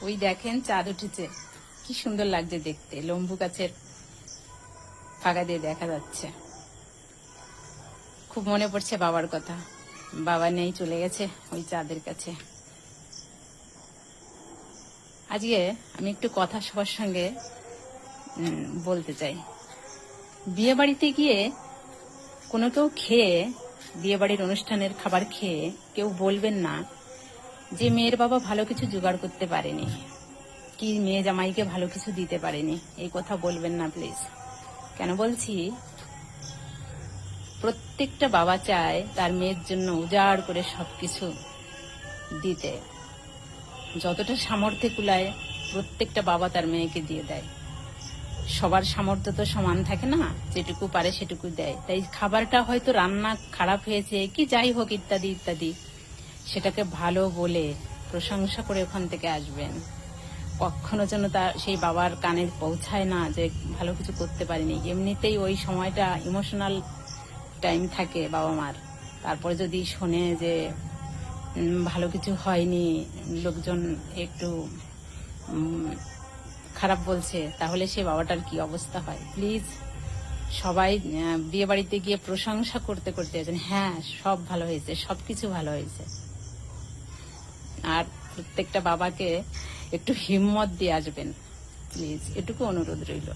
ওই দেখেন চাঁদ উঠেছে, কি সুন্দর লাগছে দেখতে, লম্বু গাছের ফাঁকা দিয়ে দেখা যাচ্ছে। খুব মনে পড়ছে বাবার কথা, বাবা নেই, চলে গেছে ওই চাঁদের কাছে। আজকে আমি একটু কথা সবার সঙ্গে বলতে চাই। বিয়ে বাড়িতে গিয়ে কোনো কেউ খেয়ে, বিয়ে বাড়ির অনুষ্ঠানের খাবার খেয়ে কেউ বলবেন না যে মেয়ের বাবা ভালো কিছু জোগাড় করতে পারেনি, কি মেয়ে জামাইকে ভালো কিছু দিতে পারেনি। এই কথা বলবেন না প্লিজ। কেন বলছি, প্রত্যেকটা বাবা চায় তার মেয়ের জন্য উজাড় করে সবকিছু দিতে। যতটা সামর্থ্যে কুলায় প্রত্যেকটা বাবা তার মেয়েকে দিয়ে দেয়। সবার সামর্থ্য তো সমান থাকে না, যেটুকু পারে সেটুকু দেয়। তাই খাবারটা হয়তো রান্না খারাপ হয়েছে কি যাই হোক ইত্যাদি ইত্যাদি, সেটাকে ভালো বলে প্রশংসা করে ওখান থেকে আসবেন। কখনো যেন তা সেই বাবার কানে পৌঁছায় না যে ভালো কিছু করতে পারিনি। এমনিতেই ওই সময়টা ইমোশনাল টাইম থাকে বাবা মার। তারপরে যদি শোনে যে ভালো কিছু হয়নি, লোকজন একটু খারাপ বলছে, তাহলে সে বাবাটার কি অবস্থা হয়। প্লিজ সবাই বিয়ে বাড়িতে গিয়ে প্রশংসা করতে করতে আছেন, হ্যাঁ সব ভালো হয়েছে, সবকিছু ভালো হয়েছে। আর প্রত্যেকটা বাবাকে একটু হিম্মত দিয়ে আসবেন প্লিজ, এটুকু অনুরোধ রইল।